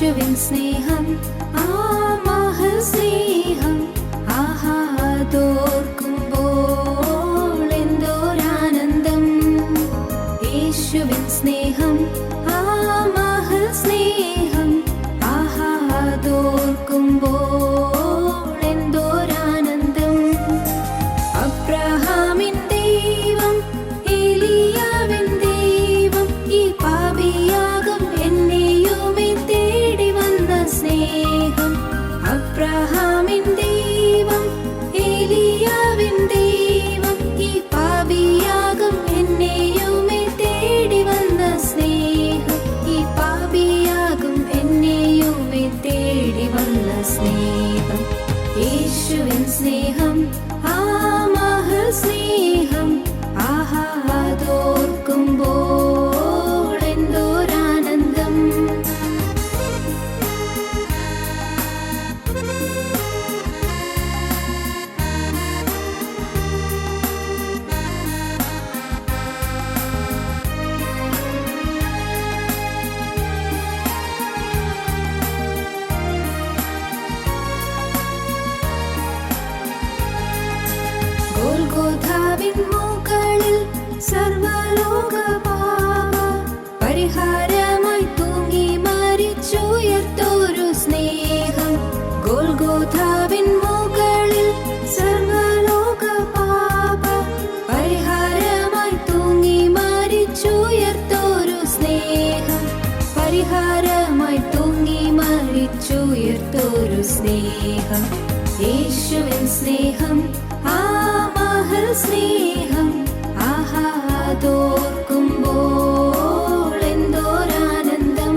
യേശുവിൻ സ്നേഹം ആ മഹസ്നേഹം ആഹാദോർക്കുമ്പോൾ എന്തോരാനന്ദം. യേശുവിൻ സ്നേഹം ആ മഹസ്നേഹം ആഹാദോർക്കുമ്പോൾ എന്തോരാനന്ദം. അബ്രഹാമിൻ ദൈവം ഏലിയാവിൻ ദൈവം ഈ പാപിയാകും എന്നെയുമേ തേടി വന്ന സ്നേഹം. അബ്രഹാമിൻ ദൈവം ഏലിയാവിൻ ദൈവം ഈ പാപിയാകും എന്നെയുമേ തേടി വന്ന സ്നേഹം. ഈ പാപിയാകും എന്നെയുമേ തേടി വന്ന സ്നേഹം. യേശുവിൻ സ്നേഹം ആ മഹസ്നേഹം ആഹാദോർക്കുമ്പോൾ എന്തോരാനന്ദം. ഗോൽഗോഥാവിൻ മുകളിൽ സർവ്വലോക പാപ പരിഹാരമായി തൂങ്ങി മരിച്ചുയർത്തോരു സ്നേഹം. ഗോൽഗോഥാവിൻ മുകളിൽ സർവ്വലോക പാപ പരിഹാരമായി തൂങ്ങി മരിച്ചുയർത്തോരു സ്നേഹം. പരിഹാരമായി തൂങ്ങി മരിച്ചുയർത്തോരു സ്നേഹം. യേശുവിൻ സ്നേഹം ആ മഹസ്നേഹം ആഹാദോർക്കുമ്പോൾ എന്തോരാനന്ദം.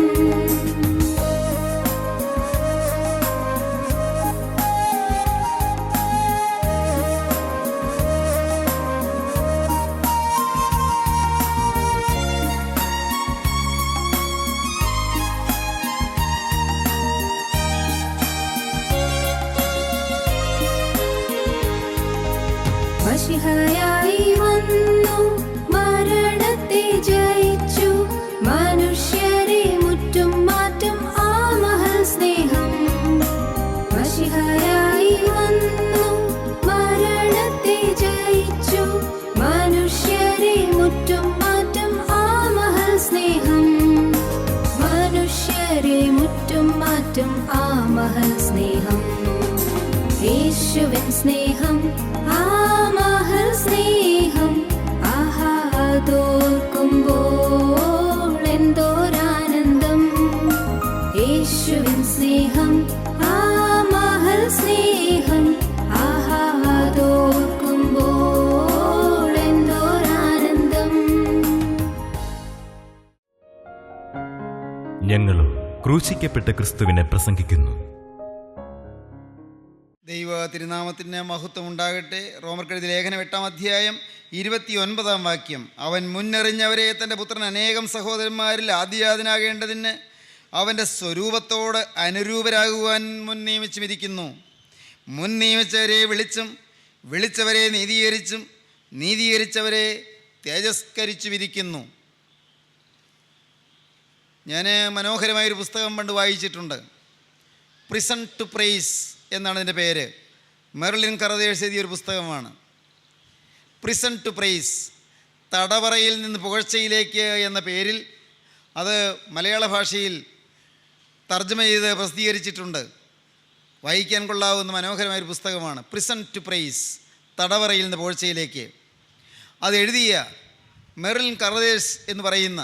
മശിഹയായി വന്നു മരണത്തെ ജയിച്ചു മനുഷ്യരെ മുറ്റും മാറ്റും ആ മഹസ്നേഹം. മശിഹയായി വന്നു മരണത്തെ ജയിച്ചു മനുഷ്യരെ മുറ്റും മാറ്റും ആ മഹസ്നേഹം. മനുഷ്യരെ മുറ്റും മാറ്റും ആ മഹസ്നേഹം. യേശുവിൻ സ്നേഹം ആ മഹസ്നേഹം ആഹാദോർക്കുമ്പോൾ എന്തോരാനന്ദം. യേശുവിൻ സ്നേഹം ആ മഹസ്നേഹം ആഹാദോർക്കുമ്പോൾ എന്തോരാനന്ദം. ഞങ്ങളും ക്രൂശിക്കപ്പെട്ട ക്രിസ്തുവിനെ പ്രസംഗിക്കുന്നു. ദൈവ തിരുനാമത്തിന് മഹത്വം ഉണ്ടാകട്ടെ. റോമർക്കെഴുതിയ ലേഖനം 8-ാം അധ്യായം 29-ാം വാക്യം. അവൻ മുന്നറിഞ്ഞവരെ തൻ്റെ പുത്രൻ അനേകം സഹോദരന്മാരിൽ ആദ്യജാതനാകേണ്ടതിന് അവൻ്റെ സ്വരൂപത്തോട് അനുരൂപരാകുവാൻ മുൻ നിയമിച്ചും ഇരിക്കുന്നു. മുൻ നിയമിച്ചവരെ വിളിച്ചും വിളിച്ചവരെ നീതീകരിച്ചും നീതീകരിച്ചവരെ തേജസ്കരിച്ചും ഇരിക്കുന്നു. ഞാൻ മനോഹരമായൊരു പുസ്തകം പണ്ട് വായിച്ചിട്ടുണ്ട്. പ്രിസൺ ടു പ്രൈസ് എന്നാണ് ഇതിൻ്റെ പേര്. മെർലിൻ കറദേഴ്സ് എഴുതിയൊരു പുസ്തകമാണ്. പ്രിസൺ ടു പ്രൈസ്, തടവറയിൽ നിന്ന് പുകഴ്ചയിലേക്ക് എന്ന പേരിൽ അത് മലയാള ഭാഷയിൽ തർജ്ജമ ചെയ്ത് പ്രസിദ്ധീകരിച്ചിട്ടുണ്ട്. വായിക്കാൻ കൊള്ളാവുന്ന മനോഹരമായൊരു പുസ്തകമാണ് പ്രിസൺ ടു പ്രൈസ്, തടവറയിൽ നിന്ന് പുകഴ്ചയിലേക്ക്. അത് എഴുതിയ മെർലിൻ കറദേഴ്സ് എന്ന് പറയുന്ന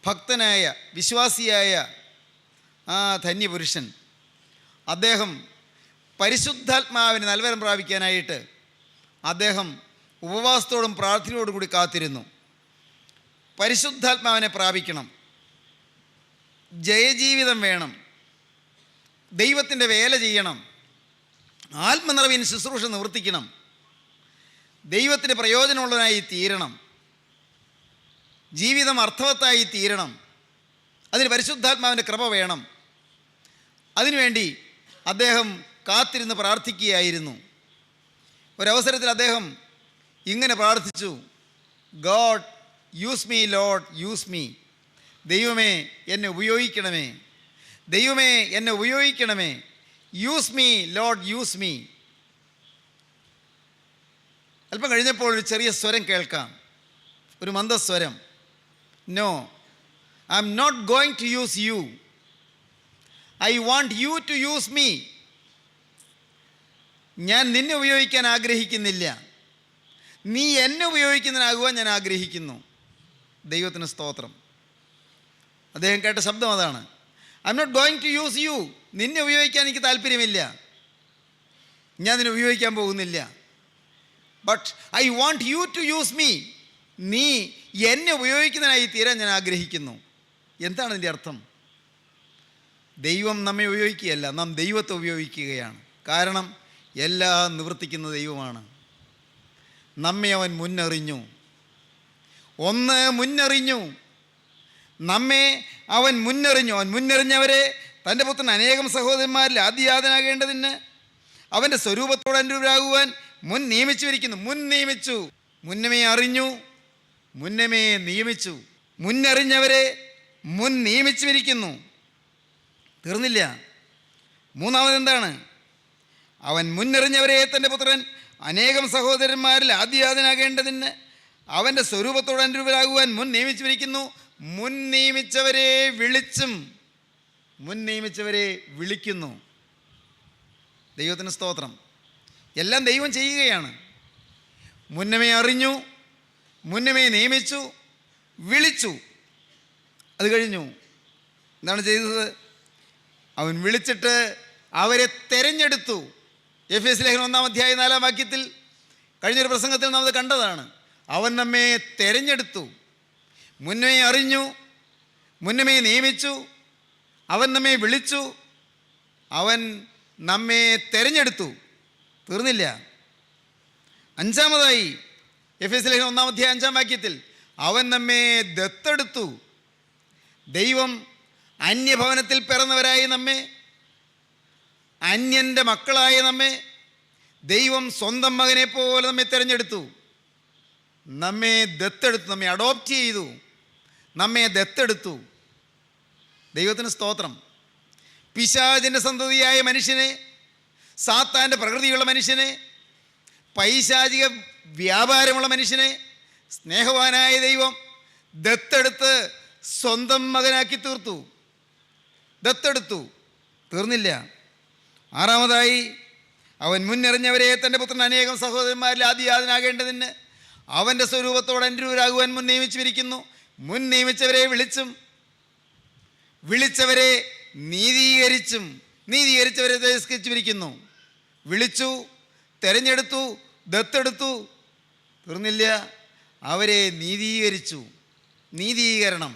ഭക്തനായ വിശ്വാസിയായ ആ ധന്യപുരുഷൻ, അദ്ദേഹം പരിശുദ്ധാത്മാവിന് നൽവരം പ്രാപിക്കാനായിട്ട് അദ്ദേഹം ഉപവാസത്തോടും പ്രാർത്ഥനയോടും കൂടി കാത്തിരുന്നു. പരിശുദ്ധാത്മാവിനെ പ്രാപിക്കണം, ജയജീവിതം വേണം, ദൈവത്തിൻ്റെ വേല ചെയ്യണം, ആത്മനിറവിന് ശുശ്രൂഷ നിവർത്തിക്കണം, ദൈവത്തിന് പ്രയോജനമുള്ളവനായി തീരണം, ജീവിതം അർത്ഥവത്തായി തീരണം. അതിന് പരിശുദ്ധാത്മാവിൻ്റെ കൃപ വേണം. അതിനുവേണ്ടി അദ്ദേഹം കാത്തിരുന്ന് പ്രാർത്ഥിക്കുകയായിരുന്നു. ഒരവസരത്തിൽ അദ്ദേഹം ഇങ്ങനെ പ്രാർത്ഥിച്ചു, God use me Lord use me. ദൈവമേ എന്നെ ഉപയോഗിക്കണമേ. ദൈവമേ എന്നെ ഉപയോഗിക്കണമേ, use me Lord use me. അല്പം കഴിഞ്ഞപ്പോൾ ഒരു ചെറിയ സ്വരം കേൾക്കാം, ഒരു മന്ദസ്വരം. No, I'm not going to use you, I want you to use me. ഞാൻ നിന്നെ ഉപയോഗിക്കാൻ ആഗ്രഹിക്കുന്നില്ല, നീ എന്നെ ഉപയോഗിക്കുന്നതിനാകുവാൻ ഞാൻ ആഗ്രഹിക്കുന്നു. ദൈവത്തിന് സ്തോത്രം. അദ്ദേഹം കേട്ട ശബ്ദം അതാണ്. I'm not going to use you, നിന്നെ ഉപയോഗിക്കാൻ എനിക്ക് താല്പര്യമില്ല, ഞാൻ നിന്നെ ഉപയോഗിക്കാൻ പോകുന്നില്ല. But I want you to use me, നീ എന്നെ ഉപയോഗിക്കുന്നതിനായി തീരാൻ ഞാൻ ആഗ്രഹിക്കുന്നു. എന്താണ് ഇതിൻ്റെ അർത്ഥം? ദൈവം നമ്മെ ഉപയോഗിക്കുകയല്ല, നാം ദൈവത്തെ ഉപയോഗിക്കുകയാണ്. കാരണം എല്ലാം നിവർത്തിക്കുന്ന ദൈവമാണ്. നമ്മെ അവൻ മുന്നറിഞ്ഞു. മുന്നറിഞ്ഞു, നമ്മെ അവൻ മുന്നറിഞ്ഞു. അവൻ മുന്നറിഞ്ഞവരെ തൻ്റെ പുത്രൻ അനേകം സഹോദരന്മാരിൽ ആദ്യജാതനാകേണ്ടതിന് അവൻ്റെ സ്വരൂപത്തോട് അനുരൂപരാകുവാൻ മുൻ നിയമിച്ചിരിക്കുന്നു. നിയമിച്ചു, മുന്നമേ അറിഞ്ഞു, മുന്നമേ നിയമിച്ചു. മുന്നറിഞ്ഞവരെ മുൻ നിയമിച്ചിരിക്കുന്നു. തീർന്നില്ല. മൂന്നാമതെന്താണ്? അവൻ മുന്നറിഞ്ഞവരെ തൻ്റെ പുത്രൻ അനേകം സഹോദരന്മാരിൽ ആദ്യജാതനാകേണ്ടതിന് അവൻ്റെ സ്വരൂപത്തോട് അനുരൂപരാകുവാൻ മുൻ നിയമിച്ചിരിക്കുന്നു. മുൻ നിയമിച്ചവരെ വിളിച്ചും മുൻ നിയമിച്ചവരെ വിളിക്കുന്നു. ദൈവത്തിന് സ്തോത്രം. എല്ലാം ദൈവം ചെയ്യുകയാണ്. മുന്നമേ അറിഞ്ഞു, മുന്നമേ നിയമിച്ചു, വിളിച്ചു. അത് കഴിഞ്ഞു. എന്താണ് ചെയ്തത്? അവൻ വിളിച്ചിട്ട് അവരെ തെരഞ്ഞെടുത്തു. എഫേസ്യ ലേഖനം 1-ാം അധ്യായം 4-ാം വാക്യത്തിൽ കഴിഞ്ഞൊരു പ്രസംഗത്തിൽ നാം അത് കണ്ടതാണ്. അവൻ നമ്മെ തെരഞ്ഞെടുത്തു, മുന്നമേ അറിഞ്ഞു, മുന്നമേ നിയമിച്ചു, അവൻ നമ്മെ വിളിച്ചു, അവൻ നമ്മെ തെരഞ്ഞെടുത്തു. തീർന്നില്ല. അഞ്ചാമതായി എഫേസ്യ ലേഖനം 1-ാം അധ്യായം 5-ാം വാക്യത്തിൽ അവൻ നമ്മെ ദത്തെടുത്തു. ദൈവം അന്യഭവനത്തിൽ പിറന്നവരായി നമ്മെ, അന്യൻ്റെ മക്കളായ നമ്മെ ദൈവം സ്വന്തം മകനെ പോലെ നമ്മെ തിരഞ്ഞെടുത്തു. നമ്മെ ദത്തെടുത്തു, നമ്മെ അഡോപ്റ്റ് ചെയ്തു, നമ്മെ ദത്തെടുത്തു. ദൈവത്തിന് സ്തോത്രം. പിശാചിൻ്റെ സന്തതിയായ മനുഷ്യനെ, സാത്താൻ്റെ പ്രകൃതിയുള്ള മനുഷ്യനെ, പൈശാചിക വ്യാപാരമുള്ള മനുഷ്യനെ സ്നേഹവാനായ ദൈവം ദത്തെടുത്ത് സ്വന്തം മകനാക്കി തീർത്തു. ദത്തെടുത്തു. തീർന്നില്ല. ആറാമതായി അവൻ മുന്നറിഞ്ഞവരെ തൻ്റെ പുത്രൻ അനേകം സഹോദരന്മാരിൽ ആദ്യജാതനാകേണ്ടതിന് അവൻ്റെ സ്വരൂപത്തോട് അനുരൂപരാകുവാൻ മുൻ നിയമിച്ചിരിക്കുന്നു. മുൻ നിയമിച്ചവരെ വിളിച്ചും വിളിച്ചവരെ നീതീകരിച്ചും നീതീകരിച്ചവരെ തിരസ്കരിച്ചിരിക്കുന്നു. വിളിച്ചു, തെരഞ്ഞെടുത്തു, ദത്തെടുത്തു. തീർന്നില്ല. അവരെ നീതീകരിച്ചു. നീതീകരണം.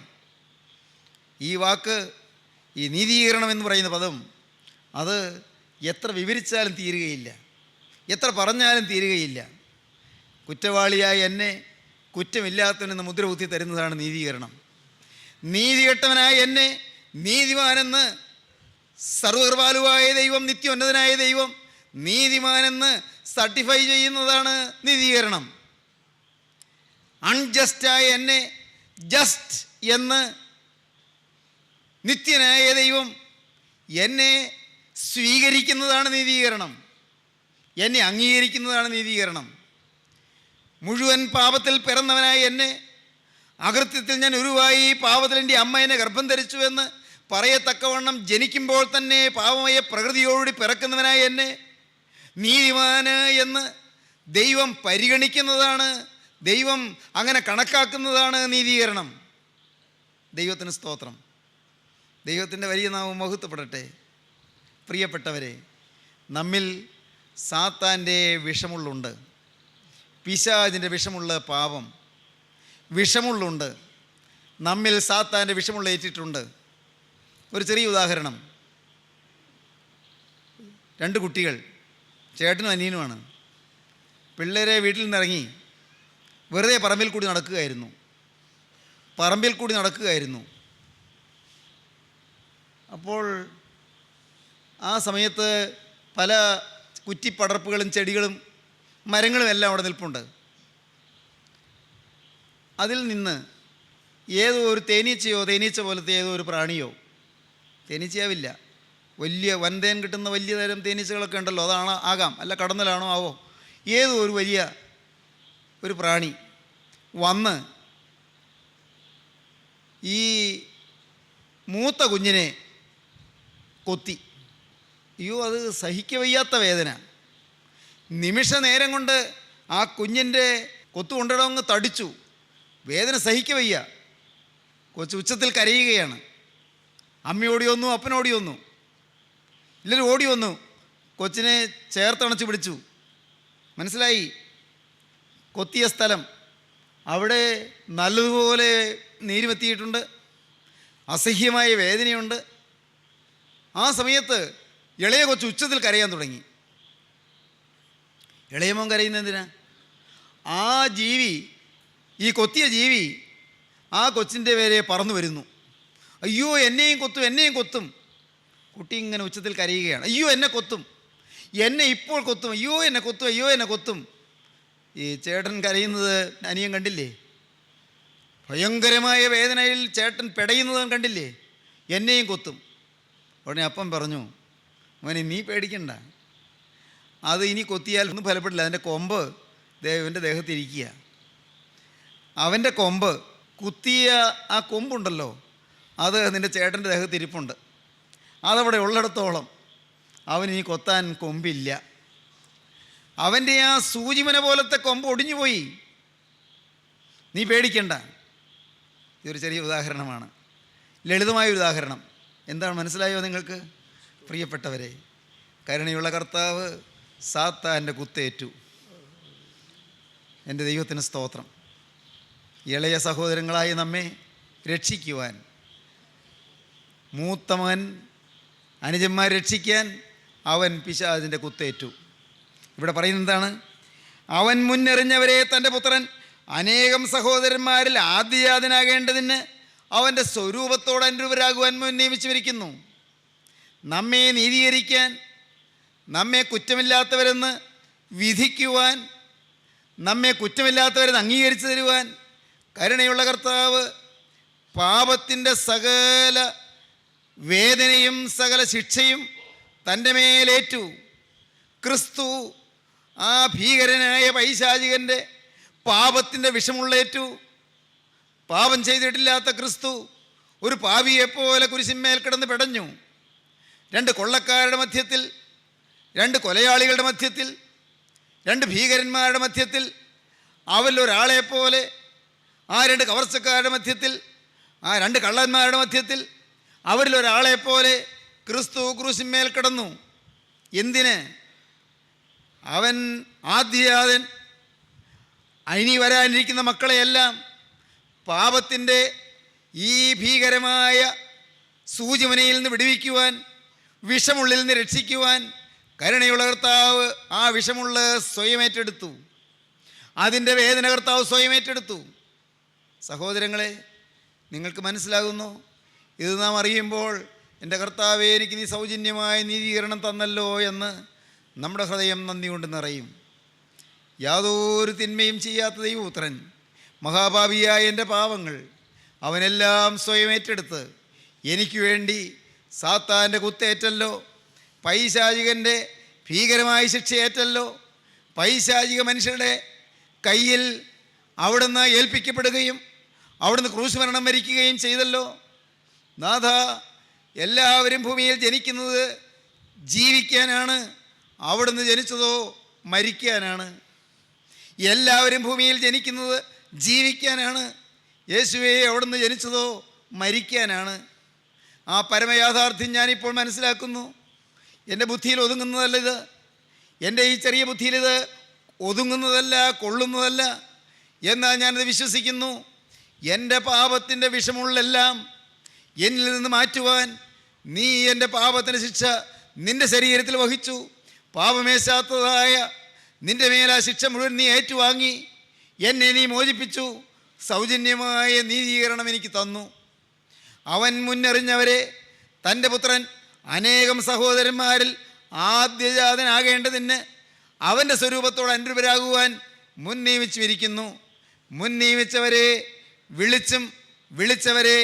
ഈ വാക്ക്, ഈ നീതീകരണം എന്ന് പറയുന്ന പദം, അത് എത്ര വിവരിച്ചാലും തീരുകയില്ല, എത്ര പറഞ്ഞാലും തീരുകയില്ല. കുറ്റവാളിയായ എന്നെ കുറ്റമില്ലാത്തവനെന്ന് മുദ്ര കുത്തി തരുന്നതാണ് നീതീകരണം. നീതികെട്ടവനായ എന്നെ നീതിമാനെന്ന് സർവകൃപാലുവായ ദൈവം, നിത്യോന്നതനായ ദൈവം നീതിമാനെന്ന് സർട്ടിഫൈ ചെയ്യുന്നതാണ് നീതീകരണം. അൺജസ്റ്റായ എന്നെ ജസ്റ്റ് എന്ന് നിത്യനായ ദൈവം എന്നെ സ്വീകരിക്കുന്നതാണ് നീതീകരണം, എന്നെ അംഗീകരിക്കുന്നതാണ് നീതീകരണം. മുഴുവൻ പാപത്തിൽ പിറന്നവനായ എന്നെ, അകൃത്യത്തിൽ ഞാൻ ഉരുവായി പാപത്തിൽ എൻ്റെ അമ്മ എന്നെ ഗർഭം ധരിച്ചു എന്ന് പറയത്തക്കവണ്ണം ജനിക്കുമ്പോൾ തന്നെ പാപമയ പ്രകൃതിയോടുകൂടി പിറക്കുന്നവനായ എന്നെ നീതിമാന് എന്ന് ദൈവം പരിഗണിക്കുന്നതാണ്, ദൈവം അങ്ങനെ കണക്കാക്കുന്നതാണ് നീതീകരണം. ദൈവത്തിന് സ്തോത്രം. ദൈവത്തിൻ്റെ വലിയ നാമം മഹത്വപ്പെടട്ടെ. പ്രിയപ്പെട്ടവരെ, നമ്മിൽ സാത്താൻ്റെ വിഷമുള്ളുണ്ട്, പിശാചിൻ്റെ വിഷമുള്ള പാപം, വിഷമുള്ളുണ്ട്. നമ്മിൽ സാത്താൻ്റെ വിഷമുള്ള ഏറ്റിട്ടുണ്ട്. ഒരു ചെറിയ ഉദാഹരണം. 2 കുട്ടികൾ, ചേട്ടനും അനിയനുമാണ്. പിള്ളേരെ വീട്ടിൽ നിന്നിറങ്ങി വെറുതെ പറമ്പിൽ കൂടി നടക്കുകയായിരുന്നു. അപ്പോൾ ആ സമയത്ത് പല കുറ്റിപ്പടർപ്പുകളും ചെടികളും മരങ്ങളും എല്ലാം അവിടെ നിൽപ്പുണ്ട്. അതിൽ നിന്ന് ഏതോ ഒരു തേനീച്ച പോലത്തെ ഏതോ ഒരു പ്രാണിയോ തേനീച്ചയാവില്ല. വലിയ വൻതേൻ കിട്ടുന്ന വലിയ തരം തേനീച്ചകളൊക്കെ ഉണ്ടല്ലോ, അതാണ് ആകാം, അല്ല കടന്നലാണോ ആവോ, ഏതോ ഒരു വലിയ ഒരു പ്രാണി വന്ന് ഈ മൂത്ത കുഞ്ഞിനെ കൊത്തി. അയ്യോ, അത് സഹിക്കവയ്യാത്ത വേദന. നിമിഷ നേരം കൊണ്ട് ആ കുഞ്ഞിൻ്റെ കൊത്തുകൊണ്ടിടങ്ങ് തടിച്ചു. വേദന സഹിക്കവയ്യ. കൊച്ചു ഉച്ചത്തിൽ കരയുകയാണ്. അമ്മ ഓടി വന്നു, അപ്പനോടി വന്നു, എല്ലാവരും ഓടി വന്നു. കൊച്ചിനെ ചേർത്തണച്ച് പിടിച്ചു. മനസ്സിലായി കൊത്തിയ സ്ഥലം. അവിടെ നല്ലതുപോലെ നീരുമെത്തിയിട്ടുണ്ട്, അസഹ്യമായ വേദനയുണ്ട്. ആ സമയത്ത് ഇളയ കൊച്ചു ഉച്ചത്തിൽ കരയാൻ തുടങ്ങി. ഇളയമോൻ കരയുന്നതിനാ? ആ ജീവി, ഈ കൊത്തിയ ജീവി ആ കൊച്ചിൻ്റെ പേരെ പറന്നു വരുന്നു. അയ്യോ, എന്നെയും കൊത്തും, എന്നെയും കൊത്തും. കുട്ടി ഇങ്ങനെ ഉച്ചത്തിൽ കരയുകയാണ്. അയ്യോ, എന്നെ കൊത്തും, എന്നെ ഇപ്പോൾ കൊത്തും, അയ്യോ എന്നെ കൊത്തും, അയ്യോ എന്നെ കൊത്തും. ഈ ചേട്ടൻ കരയുന്നത് അനിയൻ കണ്ടില്ലേ? ഭയങ്കരമായ വേദനയിൽ ചേട്ടൻ പിടയുന്നത് കണ്ടില്ലേ? എന്നെയും കൊത്തും. ഉടനെ അപ്പം പറഞ്ഞു, മോനെ നീ പേടിക്കണ്ട, അത് ഇനി കൊത്തിയാൽ ഒന്നും ഫലപ്പെടില്ല. അതിൻ്റെ കൊമ്പ് ഇവൻ്റെ ദേഹത്തിരിക്കുക. അവൻ്റെ കൊമ്പ്, കുത്തിയ ആ കൊമ്പുണ്ടല്ലോ, അത് നിൻ്റെ ചേട്ടൻ്റെ ദേഹത്തിരിപ്പുണ്ട്. അതവിടെ ഉള്ളിടത്തോളം അവനിനി കൊത്താൻ കൊമ്പില്ല. അവൻ്റെ ആ സൂചിമന പോലത്തെ കൊമ്പ് ഒടിഞ്ഞുപോയി. നീ പേടിക്കണ്ട. ഇതൊരു ചെറിയ ഉദാഹരണമാണ്, ലളിതമായൊരു ഉദാഹരണം. എന്താണ് മനസ്സിലായോ നിങ്ങൾക്ക് പ്രിയപ്പെട്ടവരെ? കരുണയുള്ള കർത്താവ് സാത്താൻ്റെ കുത്തേറ്റു. എൻ്റെ ദൈവത്തിന് സ്തോത്രം. ഇളയ സഹോദരങ്ങളായി നമ്മെ രക്ഷിക്കുവാൻ, മൂത്ത മകൻ അനുജന്മാരെ രക്ഷിക്കാൻ അവൻ പിശാചിൻ്റെ കുത്തേറ്റു. ഇവിടെ പറയുന്നത് എന്താണ്? അവൻ മുന്നെറിഞ്ഞവരെ തൻ്റെ പുത്രൻ അനേകം സഹോദരന്മാരിൽ ആദ്യജാതനാകേണ്ടതിന് അവൻ്റെ സ്വരൂപത്തോട് അനുരൂപരാകുവാൻ നിയമിച്ചിരിക്കുന്നു. നമ്മെ നീതീകരിക്കാൻ, നമ്മെ കുറ്റമില്ലാത്തവരെന്ന് വിധിക്കുവാൻ, നമ്മെ കുറ്റമില്ലാത്തവരെന്ന് അംഗീകരിച്ചു തരുവാൻ കരുണയുള്ള കർത്താവ് പാപത്തിൻ്റെ സകല വേദനയും സകല ശിക്ഷയും തൻ്റെ മേലേറ്റു. ക്രിസ്തു ആ ഭീകരനായ പൈശാചികൻ്റെ പാപത്തിൻ്റെ വിഷമുള്ളേറ്റു. പാപം ചെയ്തിട്ടില്ലാത്ത ക്രിസ്തു ഒരു പാപിയെപ്പോലെ കുരിശിന്മേൽ കിടന്ന് പിടഞ്ഞു. 2 കൊള്ളക്കാരുടെ മധ്യത്തിൽ, 2 കൊലയാളികളുടെ മധ്യത്തിൽ, 2 ഭീകരന്മാരുടെ മധ്യത്തിൽ, അവരിലൊരാളെപ്പോലെ ആ 2 കവർച്ചക്കാരുടെ മധ്യത്തിൽ, ആ 2 കള്ളന്മാരുടെ മധ്യത്തിൽ അവരിലൊരാളെപ്പോലെ ക്രിസ്തു ക്രൂശിന്മേൽ കിടന്നു. എന്തിന്? അവൻ ആദ്യജാതൻ. ഇനി വരാനിരിക്കുന്ന മക്കളെയെല്ലാം പാപത്തിൻ്റെ ഈ ഭീകരമായ സൂചിമനയിൽ നിന്ന് വിടുവിക്കുവാൻ, വിഷമുള്ളിൽ നിന്ന് രക്ഷിക്കുവാൻ കരുണയുള്ള കർത്താവ് ആ വിഷമുള്ള സ്വയം ഏറ്റെടുത്തു. അതിൻ്റെ വേദന കർത്താവ് സ്വയം ഏറ്റെടുത്തു. സഹോദരങ്ങളെ, നിങ്ങൾക്ക് മനസ്സിലാകുന്നു? ഇത് നാം അറിയുമ്പോൾ എൻ്റെ കർത്താവേ, എനിക്ക് നീ സൗജന്യമായ നീതീകരണം തന്നല്ലോ എന്ന് നമ്മുടെ ഹൃദയം നന്ദി കൊണ്ട് നിറയും. യാതൊരു തിന്മയും ചെയ്യാത്ത ദൈവപുത്രൻ മഹാപാപിയായ എൻ്റെ പാവങ്ങൾ അവനെല്ലാം സ്വയം ഏറ്റെടുത്ത് എനിക്ക് വേണ്ടി സാത്താൻ്റെ കുത്തേറ്റല്ലോ, പൈശാചികൻ്റെ ഭീകരമായ ശിക്ഷയേറ്റല്ലോ, പൈശാചിക മനുഷ്യരുടെ കയ്യിൽ അവിടുന്ന് ഏൽപ്പിക്കപ്പെടുകയും അവിടുന്ന് ക്രൂശ് മരണം വരിക്കുകയും ചെയ്തല്ലോ. നാഥ, എല്ലാവരും ഭൂമിയിൽ ജനിക്കുന്നത് ജീവിക്കാനാണ്, അവിടുന്ന് ജനിച്ചതോ മരിക്കാനാണ്. എല്ലാവരും ഭൂമിയിൽ ജനിക്കുന്നത് ജീവിക്കാനാണ്, യേശുവേ അവിടുന്ന് ജനിച്ചതോ മരിക്കാനാണ്. ആ പരമയാഥാർത്ഥ്യം ഞാനിപ്പോൾ മനസ്സിലാക്കുന്നു. എൻ്റെ ബുദ്ധിയിൽ ഒതുങ്ങുന്നതല്ല ഇത്, എൻ്റെ ഈ ചെറിയ ബുദ്ധിയിൽ ഇത് ഒതുങ്ങുന്നതല്ല, കൊള്ളുന്നതല്ല. എന്നാൽ ഞാനത് വിശ്വസിക്കുന്നു. എൻ്റെ പാപത്തിൻ്റെ വിഷമുള്ളെല്ലാം എന്നിൽ നിന്ന് മാറ്റുവാൻ നീ എൻ്റെ പാപത്തിൻ്റെ ശിക്ഷ നിൻ്റെ ശരീരത്തിൽ വഹിച്ചു. പാപമേശാത്തതായ നിൻ്റെ മേലാ ശിക്ഷ മുഴുവൻ നീ ഏറ്റുവാങ്ങി എന്നെ നീ മോചിപ്പിച്ചു. സൗജന്യമായ നീതീകരണം എനിക്ക് തന്നു. അവൻ മുന്നറിഞ്ഞവരെ തൻ്റെ പുത്രൻ അനേകം സഹോദരന്മാരിൽ ആദ്യജാതനാകേണ്ടതിന് അവൻ്റെ സ്വരൂപത്തോട് അനുരൂപരാകുവാൻ മുൻ നിയമിച്ചിരിക്കുന്നു. മുൻ നിയമിച്ചവരെ വിളിച്ചും വിളിച്ചവരെ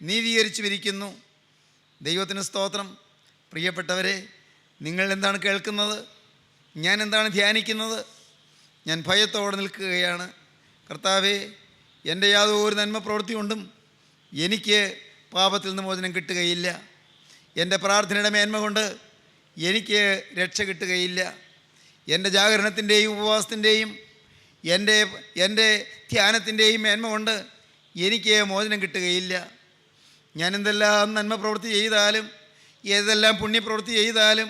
നീതീകരിച്ചുമിരിക്കുന്നു. ദൈവത്തിന് സ്തോത്രം. പ്രിയപ്പെട്ടവരെ, നിങ്ങൾ എന്താണ് കേൾക്കുന്നത്? ഞാൻ എന്താണ് ധ്യാനിക്കുന്നത്? ഞാൻ ഭയത്തോടെ നിൽക്കുകയാണ്. കർത്താവേ, എൻ്റെ യാതൊരു നന്മ പ്രവൃത്തി കൊണ്ടും എനിക്ക് പാപത്തിൽ നിന്ന് മോചനം കിട്ടുകയില്ല. എൻ്റെ പ്രാർത്ഥനയുടെ മേന്മ കൊണ്ട് എനിക്ക് രക്ഷ കിട്ടുകയില്ല. എൻ്റെ ജാഗരണത്തിൻ്റെയും ഉപവാസത്തിൻ്റെയും എൻ്റെ ധ്യാനത്തിൻ്റെയും മേന്മ കൊണ്ട് എനിക്ക് മോചനം കിട്ടുകയില്ല. ഞാൻ എന്തെല്ലാം നന്മ പ്രവൃത്തി ചെയ്താലും ഏതെല്ലാം പുണ്യപ്രവൃത്തി ചെയ്താലും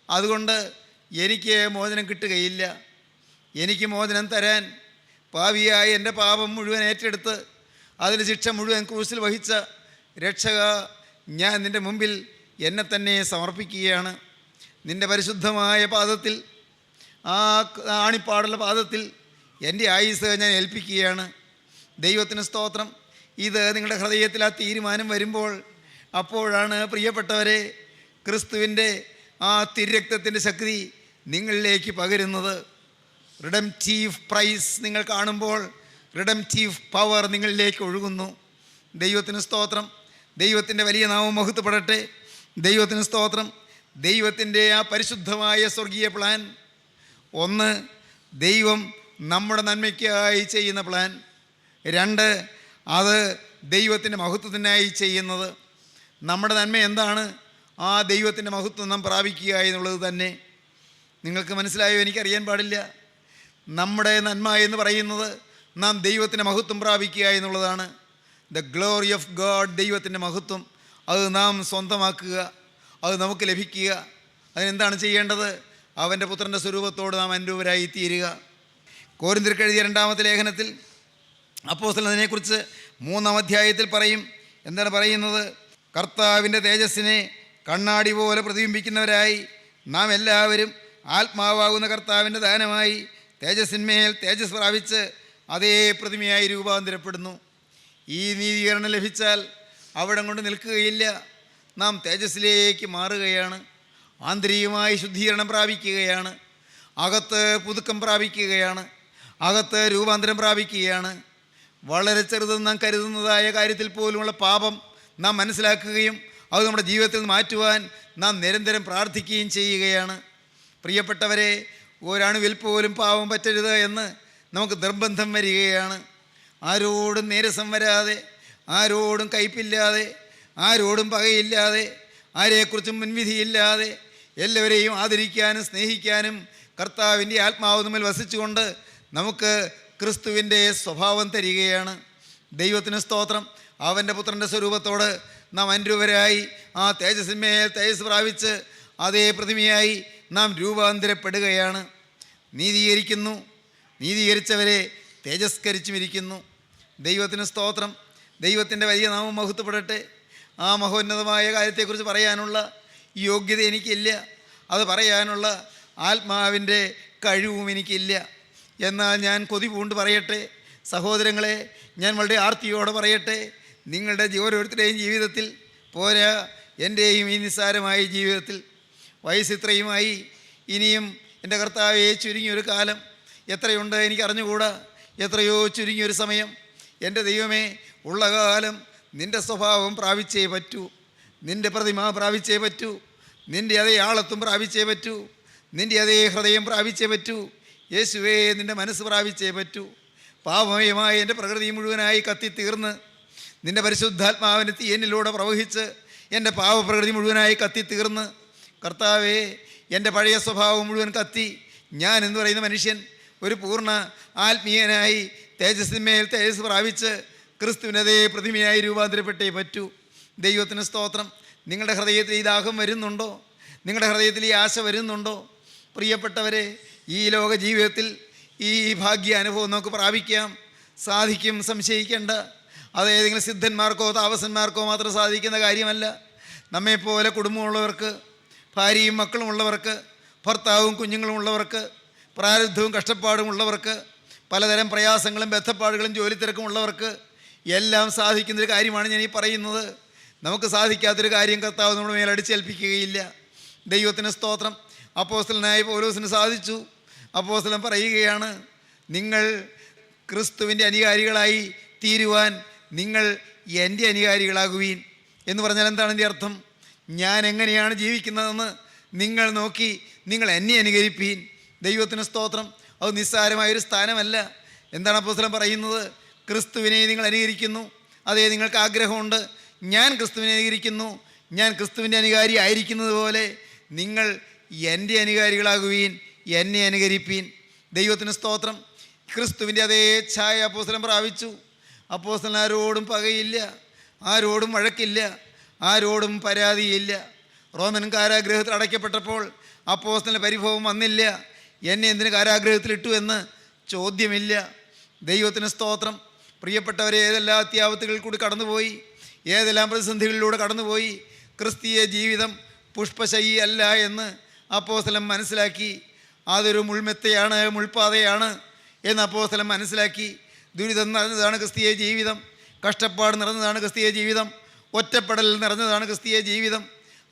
അതുകൊണ്ട് എനിക്ക് മോചനം കിട്ടുകയില്ല. എനിക്ക് മോചനം തരാൻ പാപിയായ എൻ്റെ പാപം മുഴുവൻ ഏറ്റെടുത്ത് അതിന് ശിക്ഷ മുഴുവൻ ക്രൂശിൽ വഹിച്ച രക്ഷക, ഞാൻ നിൻ്റെ മുമ്പിൽ എന്നെ തന്നെ സമർപ്പിക്കുകയാണ്. നിൻ്റെ പരിശുദ്ധമായ പാദത്തിൽ, ആ ആണിപ്പാടുള്ള പാദത്തിൽ എൻ്റെ ആയുസ് ഞാൻ ഏൽപ്പിക്കുകയാണ്. ദൈവത്തിന് സ്തോത്രം. ഇത് നിങ്ങളുടെ ഹൃദയത്തിൽ ആ തീരുമാനം വരുമ്പോൾ, അപ്പോഴാണ് പ്രിയപ്പെട്ടവരെ ക്രിസ്തുവിൻ്റെ ആ തിരുരക്തത്തിൻ്റെ ശക്തി നിങ്ങളിലേക്ക് പകരുന്നത്. റിഡംറ്റീവ് പ്രൈസ് നിങ്ങൾ കാണുമ്പോൾ റിഡംറ്റീവ് പവർ നിങ്ങളിലേക്ക് ഒഴുകുന്നു. ദൈവത്തിന് സ്തോത്രം. ദൈവത്തിൻ്റെ വലിയ നാമം മഹത്വപ്പെടട്ടെ. ദൈവത്തിന് സ്തോത്രം. ദൈവത്തിൻ്റെ ആ പരിശുദ്ധമായ സ്വർഗീയ പ്ലാൻ, ഒന്ന്, ദൈവം നമ്മുടെ നന്മയ്ക്കായി ചെയ്യുന്ന പ്ലാൻ. രണ്ട്, അത് ദൈവത്തിൻ്റെ മഹത്വത്തിനായി ചെയ്യുന്നത്. നമ്മുടെ നന്മ എന്താണ്? ആ ദൈവത്തിൻ്റെ മഹത്വം നാം പ്രാപിക്കുക എന്നുള്ളത് തന്നെ. നിങ്ങൾക്ക് മനസ്സിലായോ? എനിക്കറിയാൻ പാടില്ല. നമ്മുടെ നന്മ എന്ന് പറയുന്നത് നാം ദൈവത്തിൻ്റെ മഹത്വം പ്രാപിക്കുക എന്നുള്ളതാണ്. ദ ഗ്ലോറി ഓഫ് ഗോഡ്, ദൈവത്തിൻ്റെ മഹത്വം, അത് നാം സ്വന്തമാക്കുക, അത് നമുക്ക് ലഭിക്കുക. അതിനെന്താണ് ചെയ്യേണ്ടത്? അവൻ്റെ പുത്രൻ്റെ സ്വരൂപത്തോട് നാം അനുരൂപരായി തീരുക. കോരിന്ത്യർക്ക് എഴുതിയ 2-ാമത്തെ ലേഖനത്തിൽ അപ്പോസ്തലൻ അതിനെക്കുറിച്ച് 3-ാം അധ്യായത്തിൽ പറയും. എന്താണ് പറയുന്നത്? കർത്താവിൻ്റെ തേജസ്സിനെ കണ്ണാടി പോലെ പ്രതിബിംബിക്കുന്നവരായി നാം എല്ലാവരും ആത്മാവാകുന്ന കർത്താവിൻ്റെ ദാനമായി തേജസ്സിന്മേൽ തേജസ് പ്രാപിച്ച് അതേ പ്രതിമയായി രൂപാന്തരപ്പെടുന്നു. ഈ നീതീകരണം ലഭിച്ചാൽ അവിടം കൊണ്ട് നിൽക്കുകയില്ല. നാം തേജസ്സിലേക്ക് മാറുകയാണ്. ആന്തരികമായി ശുദ്ധീകരണം പ്രാപിക്കുകയാണ്. അകത്ത് പുതുക്കം പ്രാപിക്കുകയാണ്. അകത്ത് രൂപാന്തരം പ്രാപിക്കുകയാണ്. വളരെ ചെറുതെന്ന് നാം കരുതുന്നതായ കാര്യത്തിൽ പോലുമുള്ള പാപം നാം മനസ്സിലാക്കുകയും അത് നമ്മുടെ ജീവിതത്തിൽ മാറ്റുവാൻ നാം നിരന്തരം പ്രാർത്ഥിക്കുകയും ചെയ്യുകയാണ്. പ്രിയപ്പെട്ടവരെ, ഒരണുവിൽ പോലും പാപം പറ്റരുത് എന്ന് നമുക്ക് നിർബന്ധം വരികയാണ്. ആരോടും നീരസം വരാതെ, ആരോടും കയ്പില്ലാതെ, ആരോടും പകയില്ലാതെ, ആരെക്കുറിച്ചും മുൻവിധിയില്ലാതെ എല്ലാവരെയും ആദരിക്കാനും സ്നേഹിക്കാനും കർത്താവിൻ്റെ ആത്മാവ് നമ്മിൽ വസിച്ചുകൊണ്ട് നമുക്ക് ക്രിസ്തുവിൻ്റെ സ്വഭാവം തരികയാണ്. ദൈവത്തിന് സ്തോത്രം. അവൻ്റെ പുത്രൻ്റെ സ്വരൂപത്തോട് നാം അനുരൂപരായി ആ തേജസ്സിന്മേൽ തേജസ് പ്രാപിച്ച് അതേ പ്രതിമയായി നാം രൂപാന്തരപ്പെടുകയാണ്. നീതീകരിക്കുന്നു, നീതീകരിച്ചവരെ തേജസ്കരിച്ചുമിരിക്കുന്നു. ദൈവത്തിന് സ്തോത്രം. ദൈവത്തിൻ്റെ വലിയ നാമം മഹത്വപ്പെടട്ടെ. ആ മഹോന്നതമായ കാര്യത്തെക്കുറിച്ച് പറയാനുള്ള യോഗ്യത എനിക്കില്ല. അത് പറയാനുള്ള ആത്മാവിൻ്റെ കഴിവും എനിക്കില്ല. എന്നാൽ ഞാൻ കൊതി പൂണ്ട് പറയട്ടെ, സഹോദരങ്ങളെ, ഞാൻ വളരെ ആർത്തിയോടെ പറയട്ടെ, നിങ്ങളുടെ ഓരോരുത്തരുടെയും ജീവിതത്തിൽ പോരാ, എൻ്റെയും ഈ നിസ്സാരമായ ജീവിതത്തിൽ വയസ്സ് ഇത്രയുമായി, ഇനിയും എൻ്റെ കർത്താവെ ചുരുങ്ങിയൊരു കാലം, എത്രയുണ്ട് എനിക്കറിഞ്ഞുകൂടാ, എത്രയോ ചുരുങ്ങിയൊരു സമയം. എൻ്റെ ദൈവമേ, ഉള്ള കാലം നിൻ്റെ സ്വഭാവം പ്രാപിച്ചേ പറ്റൂ, നിൻ്റെ പ്രതിമ പ്രാപിച്ചേ പറ്റൂ, നിൻ്റെ അതേ ആളത്വം പ്രാപിച്ചേ പറ്റൂ, നിൻ്റെ അതേ ഹൃദയം പ്രാപിച്ചേ പറ്റൂ. യേശുവേ, നിൻ്റെ മനസ്സ് പ്രാപിച്ചേ പറ്റൂ. പാപമയമായ എൻ്റെ പ്രകൃതി മുഴുവനായി കത്തിത്തീർന്ന് നിൻ്റെ പരിശുദ്ധാത്മാവിൻ്റെ തീയനിലൂടെ പ്രവഹിച്ച് എൻ്റെ പാവപ്രകൃതി മുഴുവനായി കത്തിത്തീർന്ന്, കർത്താവേ, എൻ്റെ പഴയ സ്വഭാവം മുഴുവൻ കത്തി ഞാൻ എന്ന് പറയുന്ന മനുഷ്യൻ ഒരു പൂർണ്ണ ആത്മീയനായി തേജസ്സിന്മേൽ തേജസ് പ്രാപിച്ച് ക്രിസ്തുവിനതേ പ്രതിമയായി രൂപാന്തരപ്പെട്ടേ പറ്റൂ. ദൈവത്തിന് സ്തോത്രം. നിങ്ങളുടെ ഹൃദയത്തിൽ ഈ ദാഹം വരുന്നുണ്ടോ? നിങ്ങളുടെ ഹൃദയത്തിൽ ഈ ആശ വരുന്നുണ്ടോ? പ്രിയപ്പെട്ടവരെ, ഈ ലോക ജീവിതത്തിൽ ഈ ഭാഗ്യ അനുഭവം നമുക്ക് പ്രാപിക്കാം. സാധിക്കും, സംശയിക്കേണ്ട. അത് ഏതെങ്കിലും സിദ്ധന്മാർക്കോ താപസന്മാർക്കോ മാത്രം സാധിക്കുന്ന കാര്യമല്ല. നമ്മെപ്പോലെ കുടുംബമുള്ളവർക്ക്, ഭാര്യയും മക്കളും ഉള്ളവർക്ക്, ഭർത്താവും കുഞ്ഞുങ്ങളും ഉള്ളവർക്ക്, പ്രാരബ്ധവും കഷ്ടപ്പാടും ഉള്ളവർക്ക്, പലതരം പ്രയാസങ്ങളും ബന്ധപ്പാടുകളും ജോലി തിരക്കും ഉള്ളവർക്ക് എല്ലാം സാധിക്കുന്നൊരു കാര്യമാണ് ഞാൻ ഈ പറയുന്നത്. നമുക്ക് സാധിക്കാത്തൊരു കാര്യം കർത്താവ് നമ്മുടെ മേൽ അടിച്ചേൽപ്പിക്കുകയില്ല. ദൈവത്തിന് സ്തോത്രം. അപ്പോസ്തലനായ പൗലോസിന് സാധിച്ചു. അപ്പോസ്തലൻ പറയുകയാണ്, നിങ്ങൾ ക്രിസ്തുവിൻ്റെ അനുകാരികളായി തീരുവാൻ നിങ്ങൾ എൻ്റെ അനുകാരികളാകുവീൻ എന്ന് പറഞ്ഞാൽ എന്താണ് എൻ്റെ അർത്ഥം? ഞാൻ എങ്ങനെയാണ് ജീവിക്കുന്നതെന്ന് നിങ്ങൾ നോക്കി നിങ്ങൾ എന്നെ അനുകരിപ്പീൻ. ദൈവത്തിന് സ്തോത്രം. അത് നിസ്സാരമായൊരു സ്ഥാനമല്ല. എന്താണ് അപ്പോസ്തലൻ പറയുന്നത്? ക്രിസ്തുവിനെ നിങ്ങൾ അനുകരിക്കുന്നു, അതേ നിങ്ങൾക്ക് ആഗ്രഹമുണ്ട്. ഞാൻ ക്രിസ്തുവിനെ അനുകരിക്കുന്നു, ഞാൻ ക്രിസ്തുവിൻ്റെ അനുകാരി ആയിരിക്കുന്നത് പോലെ നിങ്ങൾ എൻ്റെ അനുകാരികളാകുവീൻ, എന്നെ അനുകരിപ്പീൻ. ദൈവത്തിന് സ്തോത്രം. ക്രിസ്തുവിൻ്റെ അതേ ഛായ അപ്പോസ്തലൻ പ്രാപിച്ചു. അപ്പോസ്തലൻ ആരോടും പകയില്ല, ആരോടും വഴക്കില്ല, ആരോടും പരാതിയില്ല. റോമൻ കാരാഗ്രഹത്തിൽ അടയ്ക്കപ്പെട്ടപ്പോൾ അപ്പോസ്തലന് പരിഭവം വന്നില്ല. എന്നെ എന്തിന് കാരാഗ്രഹത്തിലിട്ടു എന്ന് ചോദ്യമില്ല. ദൈവത്തിന് സ്തോത്രം. പ്രിയപ്പെട്ടവരെ, ഏതെല്ലാം അത്യാപത്തുകളിൽ കൂടി കടന്നുപോയി, ഏതെല്ലാം പ്രതിസന്ധികളിലൂടെ കടന്നുപോയി, ക്രിസ്തീയ ജീവിതം പുഷ്പശയ്യ അല്ല എന്ന് അപ്പോസ്തലൻ മനസ്സിലാക്കി. അതൊരു മുൾമെത്തയാണ്, മുൾപ്പാതയാണ് എന്ന് അപ്പോസ്തലൻ മനസ്സിലാക്കി. ദുരിതം നിറഞ്ഞതാണ് ക്രിസ്തീയ ജീവിതം, കഷ്ടപ്പാട് നിറഞ്ഞതാണ് ക്രിസ്തീയ ജീവിതം, ഒറ്റപ്പെടൽ നിറഞ്ഞതാണ് ക്രിസ്തീയ ജീവിതം.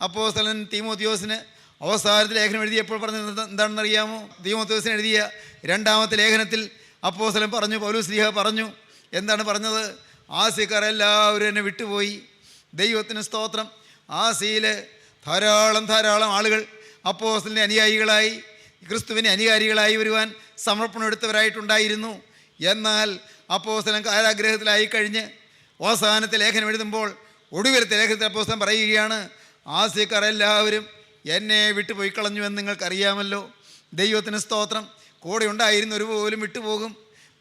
അപ്പോസ്തലൻ തീമോത്തിയോസിന് അവസാനത്തെ ലേഖനം എഴുതിയപ്പോൾ പറഞ്ഞത് എന്താണെന്നറിയാമോ? തീമോത്തിയോസിന് എഴുതിയ 2ാമത്തെ ലേഖനത്തിൽ അപ്പോസ്തലൻ പറഞ്ഞു, പൗലോസ്ലീഹ പറഞ്ഞു, എന്താണ് പറഞ്ഞത്? ആസ്യക്കാർ എല്ലാവരും എന്നെ വിട്ടുപോയി. ദൈവത്തിന് സ്തോത്രം. ആസിയയിൽ ധാരാളം ആളുകൾ അപ്പോസ്തലൻ്റെ അനുയായികളായി, ക്രിസ്തുവിൻ്റെ അനുകാരികളായി വരുവാൻ സമർപ്പണം എടുത്തവരായിട്ടുണ്ടായിരുന്നു. എന്നാൽ അപ്പോസ്തലൻ കാരാഗ്രഹത്തിലായി കഴിഞ്ഞ് അവസാനത്തെ ലേഖനം എഴുതുമ്പോൾ ഒടുവിലത്തെ ലേഖനത്തിൽ അപ്പോസ്തലൻ പറയുകയാണ്, ആസ്യക്കാർ എല്ലാവരും എന്നെ വിട്ടുപോയി കളഞ്ഞുവെന്ന് നിങ്ങൾക്കറിയാമല്ലോ. ദൈവത്തിന് സ്തോത്രം. കൂടെ ഉണ്ടായിരുന്നവർ പോലും വിട്ടുപോകും,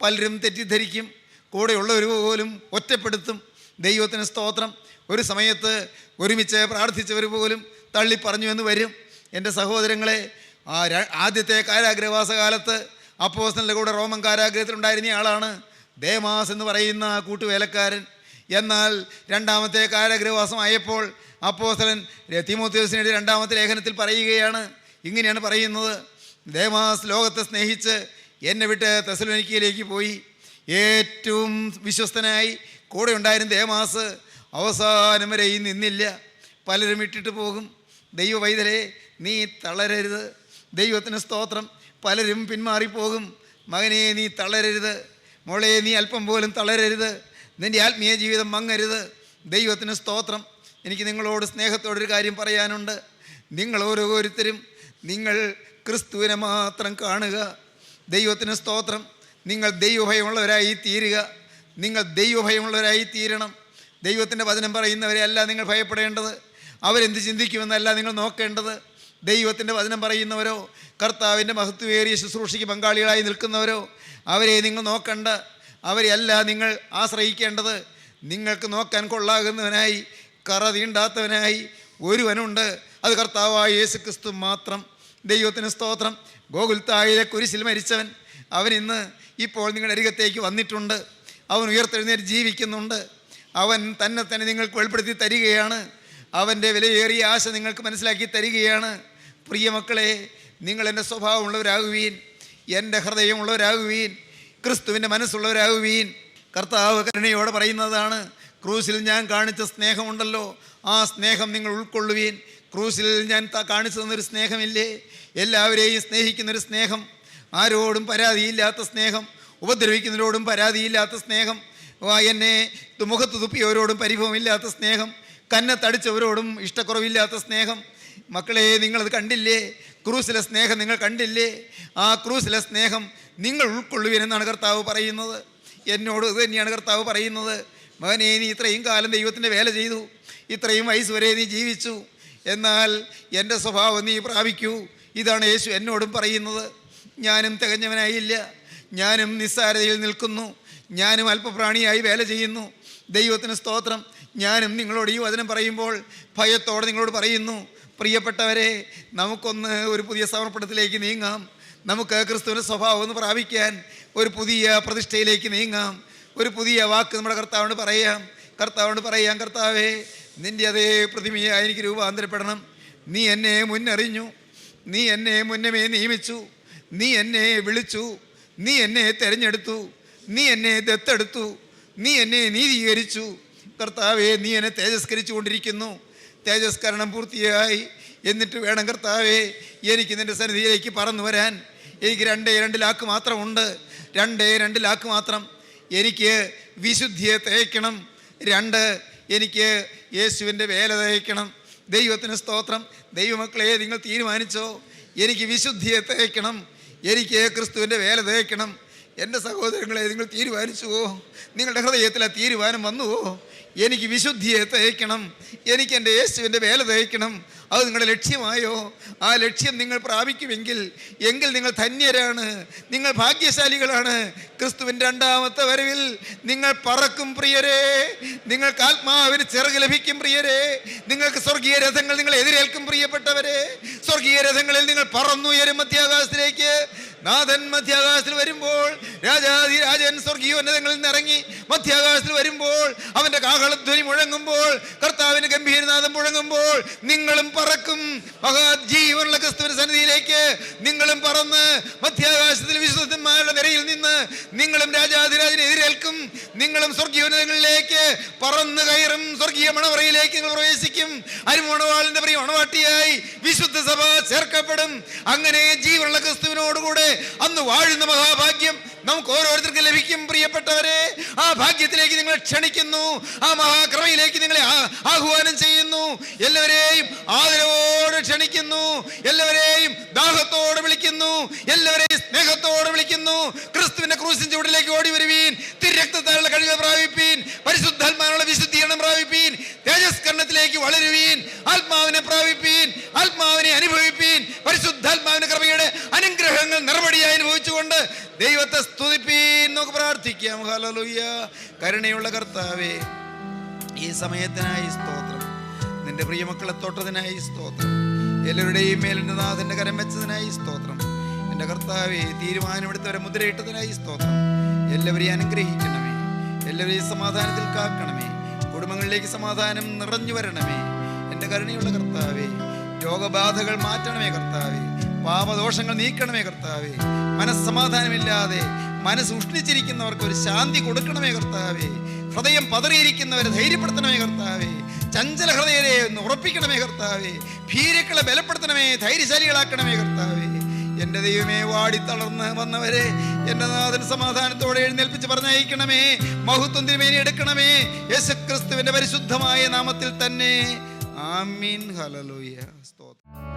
പലരും തെറ്റിദ്ധരിക്കും, കൂടെയുള്ളവർ പോലും ഒറ്റപ്പെടുത്തും. ദൈവത്തിന് സ്തോത്രം. ഒരു സമയത്ത് ഒരുമിച്ച് പ്രാർത്ഥിച്ചവർ പോലും തള്ളിപ്പറഞ്ഞു എന്ന് വരും. എൻ്റെ സഹോദരങ്ങളെ, ആദ്യത്തെ കാരാഗ്രഹവാസ കാലത്ത് അപ്പോസ്തലൻ്റെ കൂടെ റോമൻ കാരാഗ്രഹത്തിലുണ്ടായിരുന്ന ആളാണ് ദേമാസ് എന്ന് പറയുന്ന കൂട്ടുവേലക്കാരൻ. എന്നാൽ 2ാമത്തെ കാരാഗ്രഹവാസമായപ്പോൾ അപ്പോസ്തലൻ തീമോത്തിയോസിന് 2ാമത്തെ ലേഖനത്തിൽ പറയുകയാണ്, ഇങ്ങനെയാണ് പറയുന്നത്: ദേമാസ് ലോകത്തെ സ്നേഹിച്ച് എന്നെ വിട്ട് തെസലോനിക്കയിലേക്ക് പോയി. ഏറ്റവും വിശ്വസ്തനായി കൂടെ ഉണ്ടായിരുന്ന ദേമാസ് അവസാനം വരെ നിന്നില്ല. പലരും ഇട്ടിട്ട് പോകും. ദൈവ പൈതലേ, നീ തളരരുത്. ദൈവത്തിന് സ്തോത്രം. പലരും പിന്മാറിപ്പോകും. മകനെ, നീ തളരരുത്. മോളെ, നീ അല്പം പോലും തളരരുത്. നിൻ്റെ ആത്മീയ ജീവിതം മങ്ങരുത്. ദൈവത്തിന് സ്തോത്രം. എനിക്ക് നിങ്ങളോട് സ്നേഹത്തോടൊരു കാര്യം പറയാനുണ്ട്. നിങ്ങൾ ഓരോരുത്തരും നിങ്ങൾ ക്രിസ്തുവിനെ മാത്രം കാണുക. ദൈവത്തിന് സ്തോത്രം. നിങ്ങൾ ദൈവഭയമുള്ളവരായി തീരുക. നിങ്ങൾ ദൈവഭയമുള്ളവരായി തീരണം. ദൈവത്തിൻ്റെ വചനം പറയുന്നവരെ അല്ല നിങ്ങൾ ഭയപ്പെടേണ്ടത്, അവരെന്ത് ചിന്തിക്കുമെന്നല്ല നിങ്ങൾ നോക്കേണ്ടത്. ദൈവത്തിൻ്റെ വചനം പറയുന്നവരോ കർത്താവിൻ്റെ മഹത്വമേറിയ ശുശ്രൂഷയ്ക്ക് പങ്കാളികളായി നിൽക്കുന്നവരോ അവരെ നിങ്ങൾ നോക്കണ്ട. അവരെ അല്ല നിങ്ങൾ ആശ്രയിക്കേണ്ടത്. നിങ്ങൾക്ക് നോക്കാൻ കൊള്ളാകുന്നവനായി, കറ തീണ്ടാത്തവനായി ഒരുവനുണ്ട്. അത് കർത്താവായ യേശു ക്രിസ്തു മാത്രം. ദൈവത്തിന് സ്തോത്രം. ഗോകുൽത്തായിലെ കുരിശിൽ മരിച്ചവൻ അവൻ ഇന്ന് ഇപ്പോൾ നിങ്ങളുടെ അരികത്തേക്ക് വന്നിട്ടുണ്ട്. അവൻ ഉയർത്തെഴുന്നേറ്റ് ജീവിക്കുന്നുണ്ട്. അവൻ തന്നെ നിങ്ങൾക്ക് വെളിപ്പെടുത്തി തരികയാണ്. അവൻ്റെ വിലയേറിയ ആശ നിങ്ങൾക്ക് മനസ്സിലാക്കി തരികയാണ്. പ്രിയ മക്കളെ, നിങ്ങൾ എൻ്റെ സ്വഭാവമുള്ളവരാകുവീൻ, എൻ്റെ ഹൃദയമുള്ളവരാകുവീൻ, ക്രിസ്തുവിൻ്റെ മനസ്സുള്ളവരാകുവീൻ. കർത്താവ് കരുണയോടെ പറയുന്നതാണ്, ക്രൂസിൽ ഞാൻ കാണിച്ച സ്നേഹമുണ്ടല്ലോ, ആ സ്നേഹം നിങ്ങൾ ഉൾക്കൊള്ളുവീൻ. ക്രൂസിൽ ഞാൻ കാണിച്ചു തന്നൊരു സ്നേഹമില്ലേ? എല്ലാവരെയും സ്നേഹിക്കുന്നൊരു സ്നേഹം, ആരോടും പരാതിയില്ലാത്ത സ്നേഹം, ഉപദ്രവിക്കുന്നവരോടും പരാതിയില്ലാത്ത സ്നേഹം, എന്നെ മുഖത്ത് തുപ്പിയവരോടും പരിഭവമില്ലാത്ത സ്നേഹം, കന്നത്തടിച്ചവരോടും ഇഷ്ടക്കുറവില്ലാത്ത സ്നേഹം. മക്കളെ, നിങ്ങളത് കണ്ടില്ലേ? ക്രൂസിലെ സ്നേഹം നിങ്ങൾ കണ്ടില്ലേ? ആ ക്രൂസിലെ സ്നേഹം നിങ്ങൾ ഉൾക്കൊള്ളുവീനെന്നാണ് കർത്താവ് പറയുന്നത്. എന്നോട് ഇത് തന്നെയാണ് കർത്താവ് പറയുന്നത്. മകനെ, നീ ഇത്രയും കാലം ദൈവത്തിൻ്റെ വേല ചെയ്തു, ഇത്രയും വയസ്സ് വരെ നീ ജീവിച്ചു, എന്നാൽ എൻ്റെ സ്വഭാവം നീ പ്രാപിക്കൂ. ഇതാണ് യേശു എന്നോടും പറയുന്നത്. ഞാനും തികഞ്ഞവനായില്ല, ഞാനും നിസ്സാരതയിൽ നിൽക്കുന്നു, ഞാനും അല്പപ്രാണിയായി വേല ചെയ്യുന്നു. ദൈവത്തിന് സ്തോത്രം. ഞാനും നിങ്ങളോട് ഈ വചനം പറയുമ്പോൾ ഭയത്തോടെ നിങ്ങളോട് പറയുന്നു, പ്രിയപ്പെട്ടവരെ, നമുക്കൊന്ന് ഒരു പുതിയ സമർപ്പണത്തിലേക്ക് നീങ്ങാം. നമുക്ക് ക്രിസ്തുവിൻ്റെ സ്വഭാവം ഒന്ന് പ്രാപിക്കാൻ ഒരു പുതിയ പ്രതിഷ്ഠയിലേക്ക് നീങ്ങാം. ഒരു പുതിയ വാക്ക് നമ്മുടെ കർത്താവിനോട് പറയാം. കർത്താവേ, നിൻ്റെ അതേ പ്രതിമയായി എനിക്ക് രൂപാന്തരപ്പെടണം. നീ എന്നെ മുന്നറിഞ്ഞു, നീ എന്നെ മുന്നമേ നിയമിച്ചു, നീ എന്നെ വിളിച്ചു, നീ എന്നെ തിരഞ്ഞെടുത്തു, നീ എന്നെ ദത്തെടുത്തു, നീ എന്നെ നീതീകരിച്ചു. കർത്താവേ, നീ എന്നെ തേജസ്കരിച്ചു കൊണ്ടിരിക്കുന്നു. തേജസ്കരണം പൂർത്തിയായി. എന്നിട്ട് വേണം കർത്താവേ എനിക്ക് നിൻ്റെ സന്നിധിയിലേക്ക് പറന്നു വരാൻ. എനിക്ക് 2 ലാക്ക് മാത്രമുണ്ട്. 2 ലാക്ക് മാത്രം. എനിക്ക് വിശുദ്ധിയെ തേക്കണം. 2, എനിക്ക് യേശുവിൻ്റെ വേല തേക്കണം. ദൈവത്തിന് സ്തോത്രം. ദൈവമക്കളെ, നിങ്ങൾ തീരുമാനിച്ചോ? എനിക്ക് വിശുദ്ധിയെ തേക്കണം, എനിക്ക് ക്രിസ്തുവിൻ്റെ വേല തേക്കണം. എൻ്റെ സഹോദരങ്ങളെ, നിങ്ങൾ തീരുമാനിച്ചുവോ? നിങ്ങളുടെ ഹൃദയത്തിൽ ആ തീരുമാനം വന്നുവോ? എനിക്ക് വിശുദ്ധിയെ തേക്കണം, എനിക്ക് എൻ്റെ യേശുവിൻ്റെ വേല തേക്കണം. അത് നിങ്ങളുടെ ലക്ഷ്യമായോ? ആ ലക്ഷ്യം നിങ്ങൾ പ്രാപിക്കുമെങ്കിൽ നിങ്ങൾ ധന്യരാണ്, നിങ്ങൾ ഭാഗ്യശാലികളാണ്. ക്രിസ്തുവിൻ്റെ രണ്ടാമത്തെ വരവിൽ നിങ്ങൾ പറക്കും പ്രിയരെ. നിങ്ങൾക്ക് ആത്മാവിന് ചിറക് ലഭിക്കും പ്രിയരെ. നിങ്ങൾക്ക് സ്വർഗീയ രഥങ്ങൾ നിങ്ങൾ എതിരേൽക്കും പ്രിയപ്പെട്ടവരെ. സ്വർഗീയ രഥങ്ങളിൽ നിങ്ങൾ പറന്നുയരും മധ്യാകാശത്തിലേക്ക്. നാഥൻ മധ്യാകാശത്തിൽ വരുമ്പോൾ, രാജാധിരാജൻ സ്വർഗീയോന്നതങ്ങളിൽ നിന്ന് ഇറങ്ങി മധ്യാകാശത്തിൽ വരുമ്പോൾ, അവൻ്റെ കാഹളധ്വനി മുഴങ്ങുമ്പോൾ, കർത്താവിന് ഗംഭീരനാഥം മുഴങ്ങുമ്പോൾ നിങ്ങളും പറക്കും മഹാജീവനുള്ള ക്രിസ്തുവിന്റെ സന്നിധിയിലേക്ക്. നിങ്ങളും പറന്ന് മധ്യാകാശത്തിൽ വിശുദ്ധന്മാരുടെ നിരയിൽ നിന്ന് നിങ്ങളും രാജാധിരാജനെ എതിരേൽക്കും. നിങ്ങളും സ്വർഗീയോന്നതങ്ങളിലേക്ക് പറന്ന് കയറും. സ്വർഗീയ മണവറയിലേക്ക് നിങ്ങൾ പ്രവേശിക്കും. അരുമണവാളിന്റെ പ്രിയ മണവാട്ടിയായി വിശുദ്ധ സഭ ചേർക്കപ്പെടും. അങ്ങനെ ജീവനുള്ള ക്രിസ്തുവിനോടുകൂടെ അന്ന് വാഴുന്ന മഹാഭാഗ്യം നമുക്ക് ഓരോരുത്തർക്കും ലഭിക്കും പ്രിയപ്പെട്ടവരെ. ആ ഭാഗ്യത്തിലേക്ക് നിങ്ങൾ ക്ഷണിക്കുന്നു, ആ മഹാകൃപയിലേക്ക് നിങ്ങളെ ആഹ്വാനം ചെയ്യുന്നു. എല്ലാവരെയും ആദരവോടെ ക്ഷണിക്കുന്നു, എല്ലാവരെയും ദാഹത്തോടെ വിളിക്കുന്നു, എല്ലാവരെയും സ്നേഹത്തോടെ വിളിക്കുന്നു. ക്രിസ്തുവിന്റെ ക്രൂശിൻ ചുവട്ടിലേക്ക് ഓടി വരുവീൻ. തിരുരക്തത്താലുള്ള കഴിവ് പ്രാപിപ്പീൻ. പരിശുദ്ധാത്മാവിനുള്ള വിശുദ്ധീകരണം പ്രാപിപ്പീൻ. തേജസ്കരണത്തിലേക്ക് വളരുവീൻ. ആത്മാവിനെ പ്രാപിപ്പീൻ, ആത്മാവിനെ അനുഭവിപ്പീൻ. പരിശുദ്ധാത്മാവിന്റെ കൃപയുടെ അനുഗ്രഹങ്ങൾ നിറവടിയായി അനുഭവിച്ചുകൊണ്ട് ദൈവത്തെ സ്തുതിപ്പീൻ. നമുക്ക് പ്രാർത്ഥിക്കാം. ഹല്ലേലൂയ. കരുണയുള്ള കർത്താവേ, ഈ സമയത്തിനായി സ്തോത്രം. നിന്റെ പ്രിയമക്കളെ തൊട്ടതിനായി സ്തോത്രം. എല്ലാവരുടെയും മേൽ എൻ്റെ നാഥൻ്റെ കരം വെച്ചതിനായി സ്തോത്രം. എൻ്റെ കർത്താവേ, തീരുമാനമെടുത്തവരെ മുദ്രയിട്ടതിനായി സ്തോത്രം. എല്ലാവരെയും അനുഗ്രഹിക്കണമേ, എല്ലാവരെയും സമാധാനത്തിൽ കാക്കണമേ. കുടുംബങ്ങളിലേക്ക് സമാധാനം നിറഞ്ഞു വരണമേ. എൻ്റെ കരുണയുള്ള കർത്താവേ, രോഗബാധകൾ മാറ്റണമേ കർത്താവേ. പാപദോഷങ്ങൾ നീക്കണമേ കർത്താവേ. മനസ്സമാധാനമില്ലാതെ മനസ്സ് ഉഷ്ണിച്ചിരിക്കുന്നവർക്ക് ഒരു ശാന്തി കൊടുക്കണമേ കർത്താവേ. ഹൃദയം പതറിയിരിക്കുന്നവരെ ധൈര്യപ്പെടുത്തണമേ കർത്താവേ. ചഞ്ചല ഹൃദയരെ ഒന്ന് ഉറപ്പിക്കണമേ കർത്താവേ. ഭീരുക്കളെ ബലപ്പെടുത്തണമേ, ധൈര്യശാലികളാക്കണമേ കർത്താവേ. എൻ്റെ ദൈവമേ, വാടിത്തളർന്ന് വന്നവരെ എൻ്റെ നാഥൻ സമാധാനത്തോടെ എഴുന്നേൽപ്പിച്ച് പറഞ്ഞയക്കണമേ. മഹത്വം തിരുമേനി എടുക്കണമേ. യേശുക്രിസ്തുവിൻ്റെ പരിശുദ്ധമായ നാമത്തിൽ തന്നെ. ആമീൻ. ഹല്ലേലൂയ. സ്തോത്രം.